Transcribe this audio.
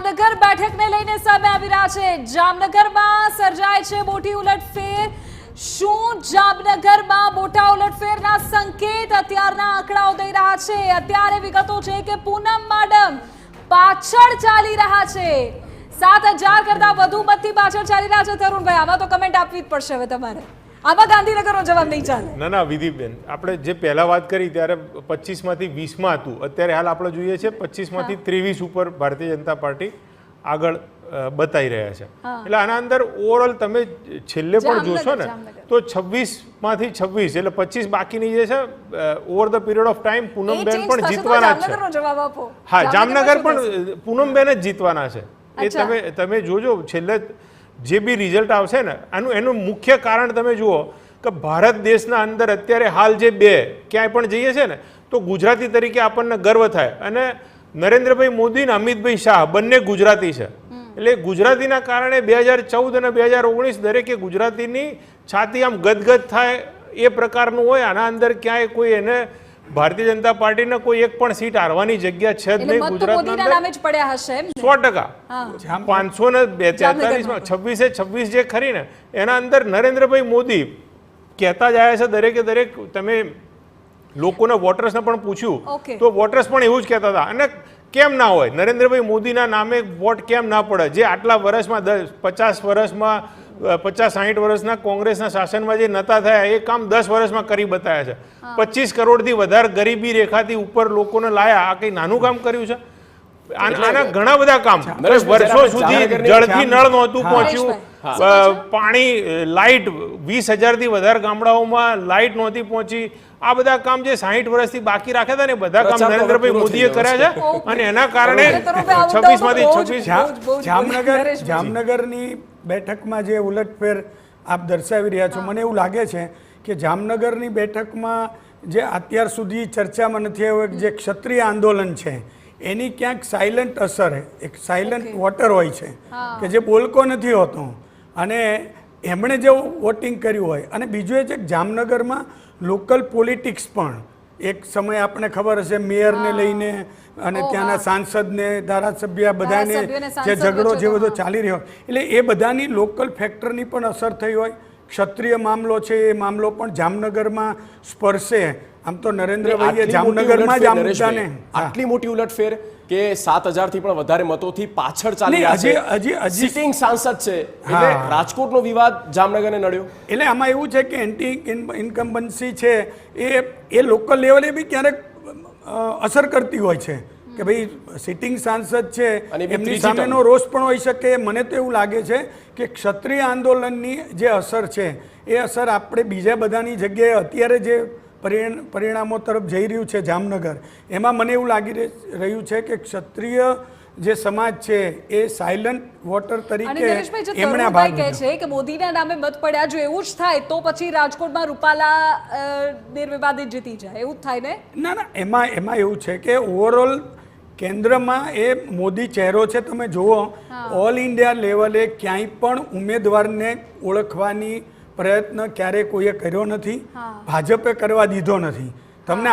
જામનગર બેઠકને લઈને સામે આવી રહ્યા છે। જામનગરમાં સર્જાય છે મોટી ઉલટફેર। શું જામનગરમાં મોટા ઉલટફેરના સંકેત અત્યારના આંકડાઓ દઈ રહ્યા છે? અત્યારે વિગતો છે કે પૂનમ મેડમ પાછળ ચાલી રહ્યા છે, 7000 કરતા વધુ મતથી પાછળ ચાલી રહ્યા છે। તરુણભાઈ, આમાં તો કમેન્ટ આપવી જ પડશે હવે તમારે, આમાં ગાંધીનગરનો જવાબ નહીં ચાલે। ના વિધિબેન, આપણે જે પહેલા વાત કરી ત્યારે 25 માંથી 20 માં હતું, અત્યારે હાલ આપણે જોઈએ છે 25 માંથી 23 ઉપર ભારતીય જનતા પાર્ટી આગળ બતાવી રહ્યા છે। એટલે આના અંદર ઓવરઓલ તમે છેલ્લે પણ જોશો ને તો 26 માંથી 26 એટલે 25 બાકીની જે છે over the period of time Poonamben પણ જીતવાના જ છે। હા, જામનગર પણ પૂનમબેન જ જીતવાના છે। એ તમે જોજો છેલ્લે જે બી રિઝલ્ટ આવશે ને એનું મુખ્ય કારણ તમે જુઓ કે ભારત દેશના અંદર અત્યારે હાલ જે બે ક્યાંય પણ જઈએ છે ને તો ગુજરાતી તરીકે આપણને ગર્વ થાય। અને નરેન્દ્રભાઈ મોદી અને અમિતભાઈ શાહ બંને ગુજરાતી છે, એટલે ગુજરાતીના કારણે 2014 અને 2019 દરેકે ગુજરાતીની છાતી આમ ગદગદ થાય એ પ્રકારનું હોય। આના અંદર ક્યાંય કોઈ એને ભારતીય જનતા પાર્ટીને કોઈ એક પણ સીટ હારવાની જગ્યા છે જ નહીં ગુજરાતના અંદર। 100% 543 માં 26 જે ખરી ને એના અંદર નરેન્દ્રભાઈ મોદી કહેતા જ આવ્યા છે દરેકે દરેક। તમે લોકોને વોટર્સને પણ પૂછ્યું તો વોટર્સ પણ એવું જ કહેતા હતા। અને કેમ ના હોય, નરેન્દ્રભાઈ મોદીના નામે વોટ કેમ ના પડે? જે આટલા વર્ષમાં 50 વર્ષમાં 50-60 વર્ષના કોંગ્રેસના શાસનમાં જે નતા થયા એ કામ 10 વર્ષમાં કરી બતાવ્યા છે। 25 કરોડથી વધારે ગરીબી રેખાથી ઉપર લોકોને લાયા, આ કઈ નાનું કામ કર્યું છે? આના ઘણા બધા કામ, વર્ષો સુધી જળથી નળ નહોતું પહોંચ્યું, પાણી લાઇટ 20,000 થી વધારે ગામડાઓમાં લાઇટ નહોતી પહોંચી। આ બધા કામ જે 60 વર્ષથી બાકી રાખ્યા હતા ને બધા કામ નરેન્દ્રભાઈ મોદીએ કર્યા છે। અને એના કારણે 26 માંથી 26 જામનગરની બેઠકમાં જે ઉલટફેર આપ દર્શાવી રહ્યા છો, મને એવું લાગે છે કે જામનગરની બેઠકમાં જે અત્યાર સુધી ચર્ચામાં નથી આવ્યું જે ક્ષત્રિય આંદોલન છે એની ક્યાંક સાયલન્ટ અસર, એક સાયલન્ટ વોટર હોય છે કે જે બોલકો નથી હોતો અને એમણે જે વોટિંગ કર્યું હોય। અને બીજું એ છે કે જામનગરમાં લોકલ પોલિટિક્સ પણ એક સમય આપણે ખબર હશે મેયરને લઈને અને ત્યાંના સાંસદને ધારાસભ્ય બધાને જે ઝઘડો જે બધો ચાલી રહ્યો, એટલે એ બધાની લોકલ ફેક્ટરની પણ અસર થઈ હોય। ક્ષત્રિય મામલો છે એ મામલો પણ જામનગરમાં સ્પર્શે। આમ તો નરેન્દ્રભાઈએ જામનગરમાં જ આ મુદ્દાને આટલી મોટી ઉલટફેર કે 7000 થી પણ વધારે મતોથી પાછળ ચાલી રહ્યા છે, સિટિંગ સાંસદ છે, એટલે રાજકોટનો વિવાદ જામનગરને નડ્યો। એટલે આમાં એવું છે કે એન્ટી ઇન્કમ્બન્સી છે એ લોકલ લેવલે બી ક્યારેક અસર કરતી હોય છે કે ભાઈ સિટિંગ સાંસદ છે એમની સામેનો રોષ પણ હોઈ શકે। મને તો એવું લાગે છે કે ક્ષત્રિય આંદોલનની જે અસર છે એ અસર આપણે બીજા બધાની જગ્યાએ અત્યારે જે પરિણામો તરફ જઈ રહ્યું છે જામનગર, એમાં મને એવું લાગી રહ્યું છે કે ક્ષત્રિય જે સમાજ છે એ સાયલન્ટ વોટર તરીકે એમણે ભાગ કહે છે કે મોદીના નામે મત પડ્યા, જો એવું જ થાય તો પછી રાજકોટમાં રૂપાલા નિર્વિવાદિત જીતી જાય, એવું જ થાય ને? ના, એમાં એવું છે કે ઓવરઓલ કેન્દ્રમાં એ મોદી ચહેરો છે। તમે જુઓ ઓલ ઇન્ડિયા લેવલે ક્યાંય પણ ઉમેદવારને ઓળખવાની પ્રયત્ન ક્યારેય કોઈએ કર્યો નથી, ભાજપે કરવા દીધો નથી। તમને